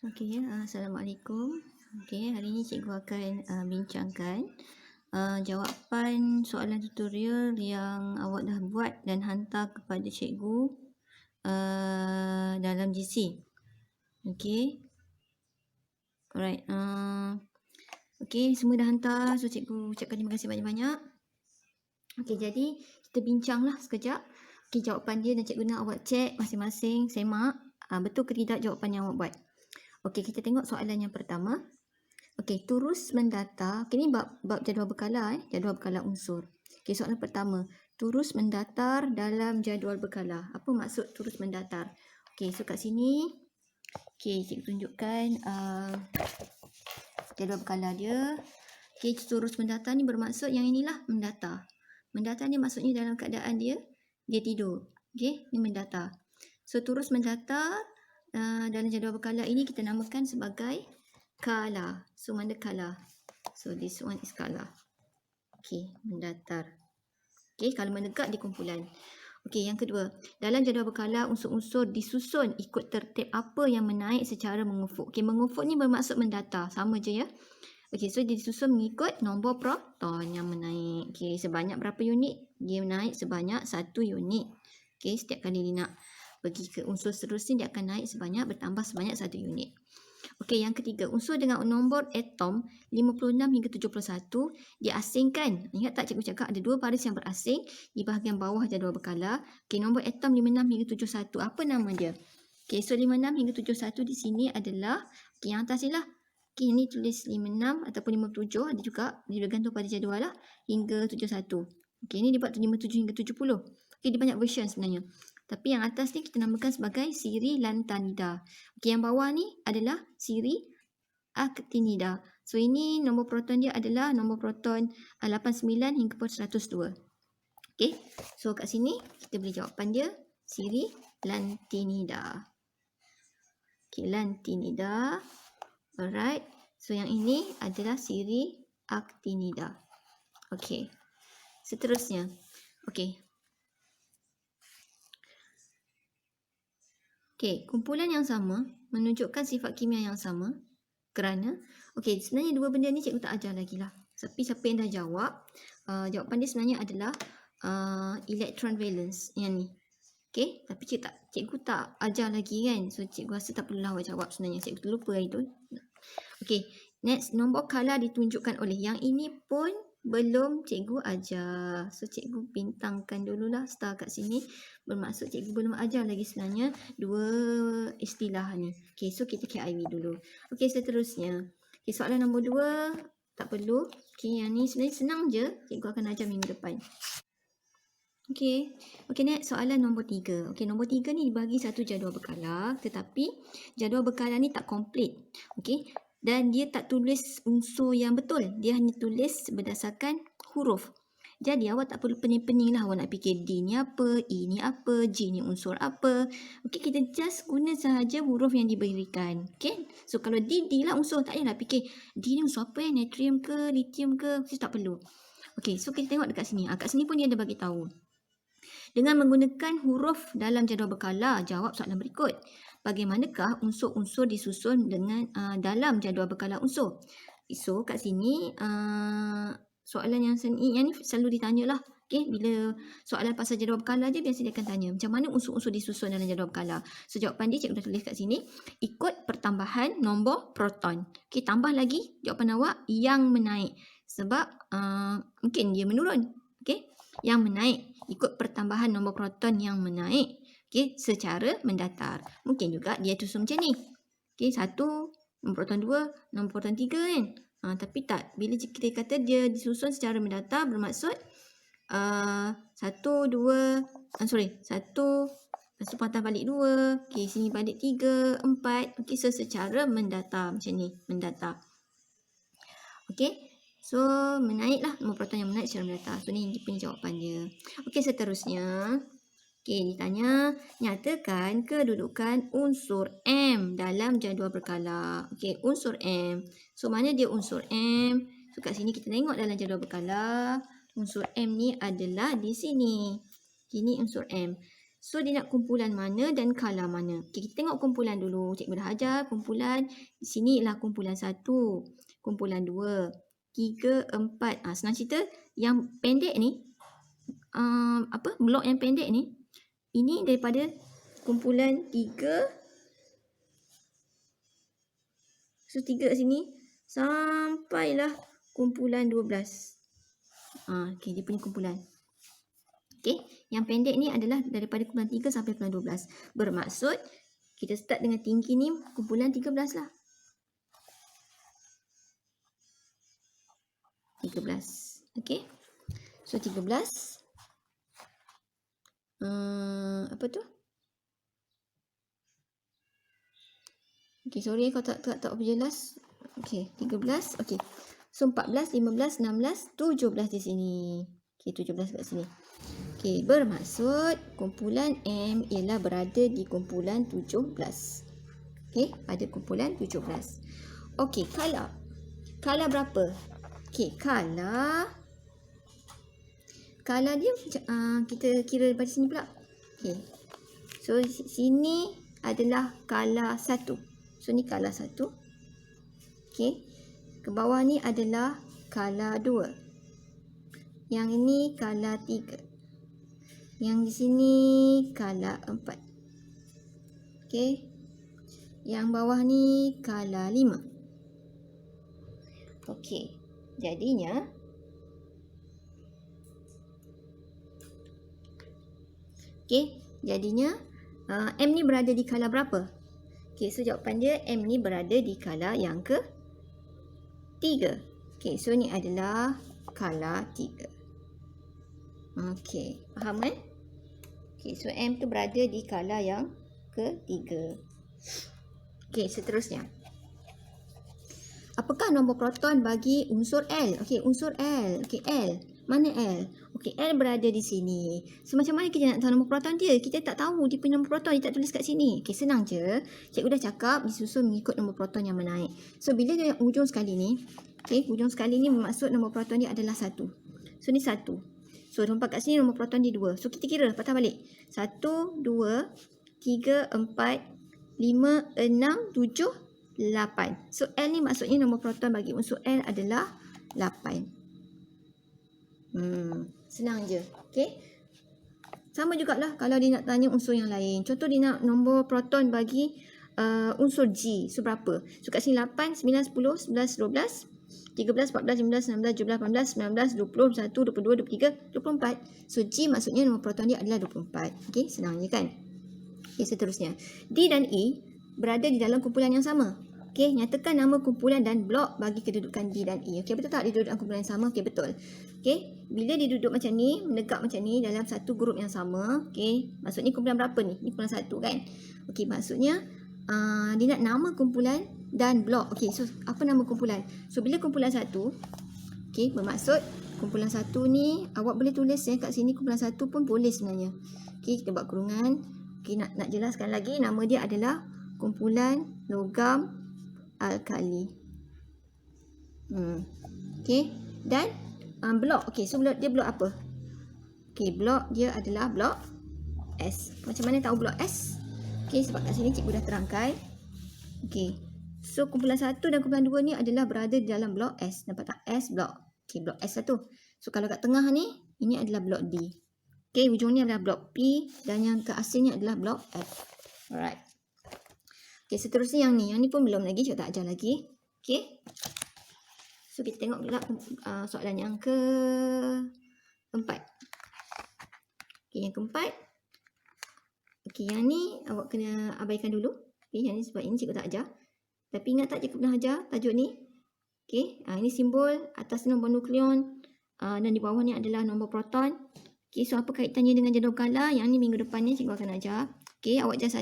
Okey, Assalamualaikum. Okey, hari ini cikgu akan bincangkan jawapan soalan tutorial yang awak dah buat dan hantar kepada cikgu dalam GC. Okey. Alright. Okey, semua dah hantar. So, cikgu ucapkan terima kasih banyak-banyak. Okey, jadi kita bincanglah sekejap. Okey, jawapan dia dan cikgu nak awak cek masing-masing, semak. Betul ke tidak jawapan yang awak buat. Okey, kita tengok soalan yang pertama. Okey, turus mendata. Okey, ni bab jadual berkala, jadual berkala unsur. Okey, soalan pertama. Turus mendatar dalam jadual berkala. Apa maksud turus mendatar? Okey, so kat sini, okey, cikgu tunjukkan jadual berkala dia. Okey, turus mendatar ni bermaksud yang inilah mendata. Mendata ni maksudnya dalam keadaan dia tidur. Okey, ni mendata. So, turus mendatar dalam jadual berkala ini kita namakan sebagai kala. So, mana kala? So, this one is kala. Okey, mendatar. Okey, kalau menegak di kumpulan. Okey, yang kedua. Dalam jadual berkala, unsur-unsur disusun ikut tertib apa yang menaik secara mengufuk. Okey, mengufuk ni bermaksud mendata. Sama je ya. Okey, so dia disusun mengikut nombor proton yang menaik. Okey, sebanyak berapa unit? Dia naik sebanyak 1 unit. Okey, setiap kali dia nak pergi ke unsur seterusnya, dia akan naik bertambah sebanyak 1 unit. Okey, yang ketiga, unsur dengan nombor atom 56 hingga 71 diasingkan. Ingat tak cikgu cakap ada dua baris yang berasing di bahagian bawah jadual berkala. Okey, nombor atom 56 hingga 71. Apa nama dia? Okey, so 56 hingga 71 di sini adalah, okey, yang atas ni lah. Okey, ini tulis 56 ataupun 57, ada juga, dia bergantung pada jadual lah, hingga 71. Okey, ini dia buat 57 hingga 70. Okey, dia banyak version sebenarnya. Tapi yang atas ni kita namakan sebagai siri lantanida. Okey, yang bawah ni adalah siri actinida. So, ini nombor proton dia adalah nombor proton 89 hingga 102. Okey, so kat sini kita boleh jawapan dia siri lantinida. Okey, lantinida. Alright. So, yang ini adalah siri actinida. Okey. Seterusnya. Okey. Okey, kumpulan yang sama menunjukkan sifat kimia yang sama kerana, okey, sebenarnya dua benda ni cikgu tak ajar lagi lah. Tapi siapa yang dah jawab, jawapan dia sebenarnya adalah electron valence yang ni. Okey, tapi cikgu tak ajar lagi kan. So, cikgu rasa tak perlulah awak jawab sebenarnya. Cikgu terlupa itu. Okey, next, nombor kala ditunjukkan oleh yang ini pun belum cikgu ajar. So, cikgu bintangkan dululah star kat sini. Bermaksud cikgu belum ajar lagi sebenarnya dua istilah ni. Okey, so kita KIV dulu. Okey, seterusnya. Okey, soalan nombor 2 tak perlu. Okey, yang ni sebenarnya senang je. Cikgu akan ajar minggu depan. Okey. Okey, next soalan nombor 3. Okey, nombor 3 ni dibagi satu jadual berkala, tetapi jadual berkala ni tak komplit. Okey. Dan dia tak tulis unsur yang betul. Dia hanya tulis berdasarkan huruf. Jadi awak tak perlu pening-pening lah awak nak fikir D ni apa, E ni apa, G ni unsur apa. Okey, kita just guna sahaja huruf yang diberikan. Okey. So, kalau D lah unsur, tak payahlah fikir D ni unsur apa natrium ke, lithium ke, tak perlu. Okey, so kita tengok dekat sini. Kat sini pun dia ada bagi tahu. Dengan menggunakan huruf dalam jadual berkala, jawab soalan berikut. Bagaimanakah unsur-unsur disusun dengan dalam jadual berkala unsur? So, kat sini soalan yang ni selalu ditanya lah. Okay, bila soalan pasal jadual berkala je biasa dia akan tanya macam mana unsur-unsur disusun dalam jadual berkala. So, jawapan dia cikgu dah tulis kat sini. Ikut pertambahan nombor proton. Okay, tambah lagi jawapan awak yang menaik. Sebab mungkin dia menurun. Okay, yang menaik. Ikut pertambahan nombor proton yang menaik. Okay, secara mendatar. Mungkin juga dia susun macam ni. Okay, 1, nombor proton 2, nombor proton 3 kan. Tapi tak. Bila kita kata dia disusun secara mendatar, bermaksud 1, 2, 1, lepas tu patah balik 2. Okay, sini balik 3, 4. Okay, so secara mendatar macam ni. Mendatar. Okay. So, menaiklah nombor proton yang menaik secara mendatar. So, ni punya jawapan dia. Okey, seterusnya. Okey, ditanya, nyatakan kedudukan unsur M dalam jadual berkala. Okey, unsur M. So, mana dia unsur M? So, kat sini kita tengok dalam jadual berkala. Unsur M ni adalah di sini. Ini unsur M. So, dia nak kumpulan mana dan kala mana. Okay, kita tengok kumpulan dulu. Cikgu dah ajar kumpulan. Di sini ialah kumpulan 1, kumpulan 2, 3, 4. Senang cerita, yang pendek ni, blok yang pendek ni, ini daripada kumpulan 3. So, 3 kat sini sampailah kumpulan 12. Okay, dia punya kumpulan. Okay, yang pendek ni adalah daripada kumpulan 3 sampai kumpulan 12. Bermaksud, kita start dengan tinggi ni kumpulan 13 lah. 13. Okay. So, 13. Apa tu? Okay, sorry kalau tak jelas. Okay, 13. Okay. So, 14, 15, 16, 17 di sini. Okay, 17 kat sini. Okay, bermaksud kumpulan M ialah berada di kumpulan 17. Okay, pada kumpulan 17. Okay, kala berapa? Okay, kala dia kita kira daripada sini pula. Okay, so sini adalah kala 1. So, ni kala 1. Okay, ke bawah ni adalah kala 2. Yang ini kala 3. Yang di sini kala 4. Okey. Yang bawah ni kala 5. Okey. Jadinya M ni berada di kala berapa? Okey, so jawapan dia M ni berada di kala yang ke 3. Okey, so ni adalah kala 3. Okey, faham kan? Okey, so M tu berada di kala yang ketiga. Okey, seterusnya. Apakah nombor proton bagi unsur L? Okey, unsur L. Okey, L. Mana L? Okey, L berada di sini. So, macam mana kita nak tahu nombor proton dia? Kita tak tahu dia punya nombor proton, dia tak tulis kat sini. Okey, senang je. Cikgu dah cakap disusun mengikut nombor proton yang menaik. So, bila dia ujung sekali ni, okey, ujung sekali ni bermaksud nombor proton dia adalah 1. So, ni 1. So, nampak kat sini nombor proton dia 2. So, kita kira, patah balik. 1, 2, 3, 4, 5, 6, 7, 8. So, L ni maksudnya nombor proton bagi unsur L adalah 8. Senang je. Okay. Sama jugalah kalau dia nak tanya unsur yang lain. Contoh dia nak nombor proton bagi unsur G. So, berapa? So, kat sini 8, 9, 10, 11, 12. 13, 14, 15, 16, 17, 18, 19, 20, 21, 22, 23, 24. So, G maksudnya nombor proton dia adalah 24. Okey, senang je kan? Okey, seterusnya. D dan E berada di dalam kumpulan yang sama. Okey, nyatakan nama kumpulan dan blok bagi kedudukan D dan E. Okey, betul tak dia duduk dalam kumpulan yang sama? Okey, betul. Okey, bila dia duduk macam ni, menegak macam ni dalam satu grup yang sama. Okey, maksudnya kumpulan berapa ni? Ni kumpulan 1 kan? Okey, maksudnya dia nak nama kumpulan dan blok. Okey, so apa nama kumpulan? So, bila kumpulan 1, okey, bermaksud kumpulan 1 ni awak boleh tulis kat sini kumpulan 1 pun boleh sebenarnya. Okey, kita buat kurungan. Okey, nak jelaskan lagi, nama dia adalah kumpulan logam alkali. Okey, dan blok. Okey, so dia blok apa? Okey, blok dia adalah blok S. Macam mana tahu blok S? Okey, sebab kat sini cikgu dah terangkan. Okey, so kumpulan 1 dan kumpulan 2 ni adalah berada di dalam blok S. Nampak tak? S blok. Okey, blok S satu. So, kalau kat tengah ni, ini adalah blok D. Okey, ujung ni adalah blok P dan yang ke asalnya adalah blok F. Alright. Okey, seterusnya yang ni pun belum lagi, cikgu tak ajar lagi. Okey. So, kita tengok pula soalan yang keempat. Okey, yang keempat. Okey, yang ni awak kena abaikan dulu. Okey, yang ni sebab ini cikgu tak ajar. Tapi ingat tak cikgu pernah ajar tajuk ni? Okey, ini simbol, atas nombor nukleon dan di bawah ni adalah nombor proton. Okey, so apa kaitannya dengan jadual kala? Yang ni minggu depan ni cikgu akan ajar. Okey, awak just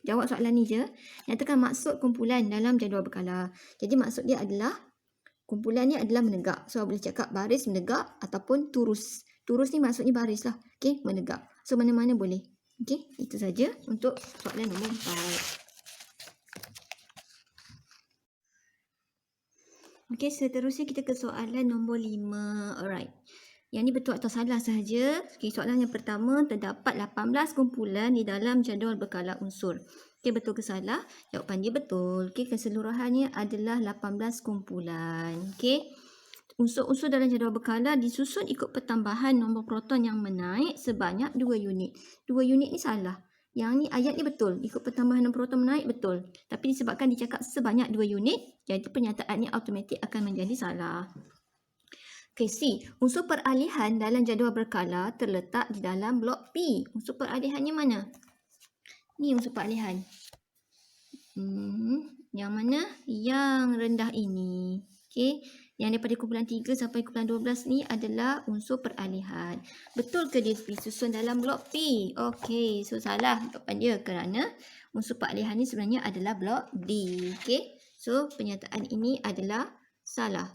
jawab soalan ni je. Nyatakan maksud kumpulan dalam jadual berkala. Jadi maksud dia adalah kumpulan ni adalah menegak. So, boleh cakap baris menegak ataupun turus. Turus ni maksudnya baris lah. Okey, menegak. So, mana-mana boleh. Okey, itu saja untuk soalan nombor 4. Okey, seterusnya kita ke soalan nombor 5. Alright. Yang ni betul atau salah sahaja. Okay, soalan yang pertama, terdapat 18 kumpulan di dalam jadual berkala unsur. Okay, betul ke salah? Jawapan dia betul. Okay, keseluruhannya adalah 18 kumpulan. Okay. Unsur-unsur dalam jadual berkala disusun ikut pertambahan nombor proton yang menaik sebanyak 2 unit. 2 unit ni salah. Yang ni ayat ni betul. Ikut pertambahan nombor proton menaik betul. Tapi disebabkan dicakap sebanyak 2 unit, jadi pernyataan ni automatik akan menjadi salah. Okay, C. Unsur peralihan dalam jadual berkala terletak di dalam blok P. Unsur peralihannya mana? Ni unsur peralihan. Yang mana? Yang rendah ini. Okay. Yang daripada kumpulan 3 sampai kumpulan 12 ni adalah unsur peralihan. Betul ke dia disusun dalam blok P? Okey, so salah jawapan dia kerana unsur peralihan ni sebenarnya adalah blok D. Okey, so pernyataan ini adalah salah.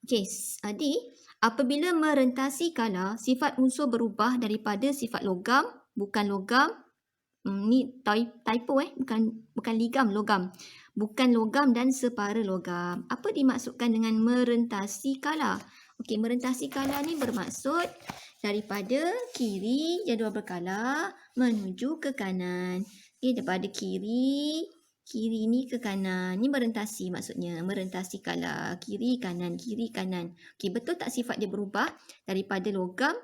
Okey, D. Apabila merentasi kala, sifat unsur berubah daripada sifat logam, bukan logam. Ni typo bukan ligam, logam. Bukan logam dan separa logam. Apa dimaksudkan dengan merentasi kala? Okey, merentasi kala ni bermaksud daripada kiri jadual berkala menuju ke kanan. Okey, daripada kiri ni ke kanan. Ni merentasi maksudnya. Merentasi kala. Kiri, kanan. Okey, betul tak sifat dia berubah daripada logam,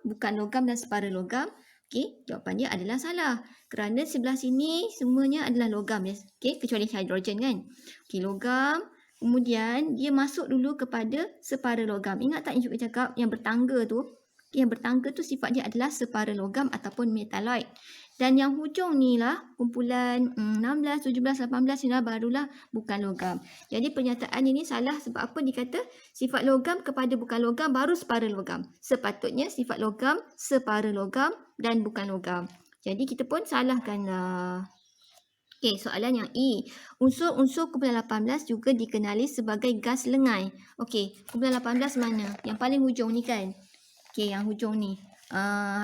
bukan logam dan separa logam? Okey, jawapan dia adalah salah. Kerana sebelah sini semuanya adalah logam. Okey, kecuali hidrogen kan. Okey, logam. Kemudian dia masuk dulu kepada separa logam. Ingat tak yang cikgu cakap yang bertangga tu? Yang bertangga tu sifat dia adalah separa logam ataupun metalloid. Dan yang hujung ni lah kumpulan 16, 17, 18 ni lah barulah bukan logam. Jadi pernyataan ini salah sebab apa dikata sifat logam kepada bukan logam baru separa logam. Sepatutnya sifat logam, separa logam dan bukan logam. Jadi kita pun salahkanlah. Okey, soalan yang E. Unsur-unsur kumpulan 18 juga dikenali sebagai gas lengai. Okey, kumpulan 18 mana? Yang paling hujung ni kan? Okey, yang hujung ni.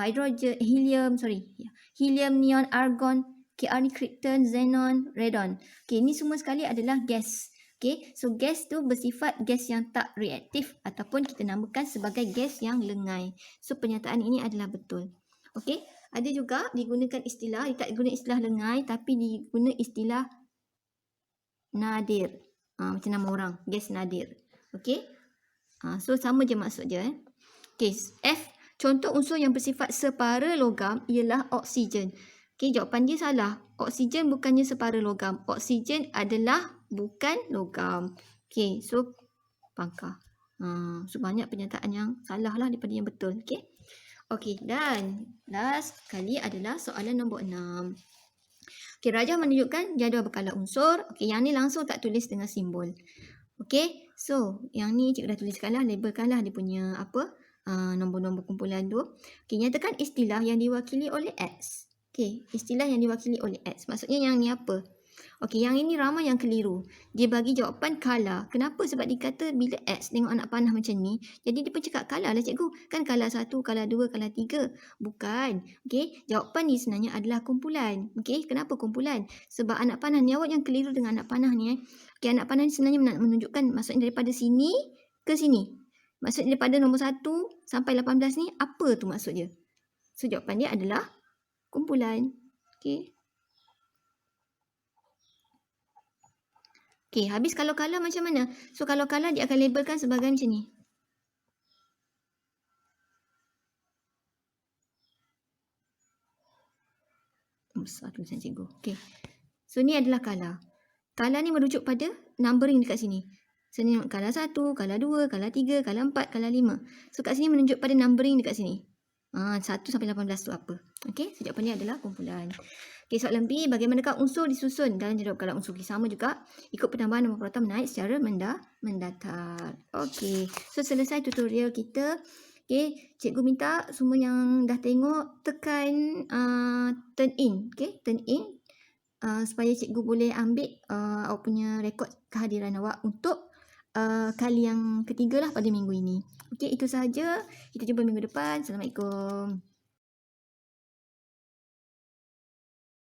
Hidrogen, helium, neon, argon, Ar ni krypton, xenon, radon. Okey, ini semua sekali adalah gas. Okey, so gas tu bersifat gas yang tak reaktif ataupun kita namakan sebagai gas yang lengai. So pernyataan ini adalah betul. Okey, ada juga digunakan istilah, dia tak guna istilah lengai tapi diguna istilah nadir. Macam nama orang, gas nadir. Okey, so sama je maksud dia. Okey, F. Contoh unsur yang bersifat separa logam ialah oksigen. Okey, jawapan dia salah. Oksigen bukannya separa logam. Oksigen adalah bukan logam. Okey, so pangkah. So banyak pernyataan yang salah lah daripada yang betul. Okey. Okey, dan last kali adalah soalan nombor 6. Okey, rajah menunjukkan jadual berkala unsur. Okey, yang ni langsung tak tulis dengan simbol. Okey, so yang ni cikgu dah tuliskan lah, labelkan lah dia punya nombor-nombor kumpulan tu. Okey, nyatakan istilah yang diwakili oleh X. Okey, istilah yang diwakili oleh X. Maksudnya yang ni apa? Okey, yang ini ramai yang keliru. Dia bagi jawapan kala. Kenapa? Sebab dia kata bila X tengok anak panah macam ni, jadi dia pun cakap kala lah cikgu. Kan kala 1, kala 2, kala 3. Bukan. Okey, jawapan ni sebenarnya adalah kumpulan. Okey, kenapa kumpulan? Sebab anak panah ni, awak yang keliru dengan anak panah ni. Okey, anak panah ni sebenarnya menunjukkan maksudnya daripada sini ke sini. Maksud daripada nombor 1 sampai 18 ni, apa tu maksud dia? So, jawapan dia adalah kumpulan. Okey. Okey, habis kalau kala macam mana? So, kalau kala dia akan labelkan sebagai macam ni. Besar tulisan cikgu. Okey. So, ni adalah kala. Kala ni merujuk pada numbering dekat sini. So, ni kala 1, kala 2, kala 3, kala 4, kala 5. So, kat sini menunjuk pada numbering dekat sini. 1 sampai 18 tu apa? Okey, so jawapan ni adalah kumpulan. Okey, soalan B. Bagaimanakah unsur disusun dalam jadual berkala unsur? Sama juga, ikut penambahan nombor proton menaik secara mendatar. Okey, so selesai tutorial kita. Okey, cikgu minta semua yang dah tengok tekan turn in. Okey, turn in. Supaya cikgu boleh ambil awak punya rekod kehadiran awak untuk kali yang ketiga lah pada minggu ini. Okey, itu sahaja. Kita jumpa minggu depan. Assalamualaikum.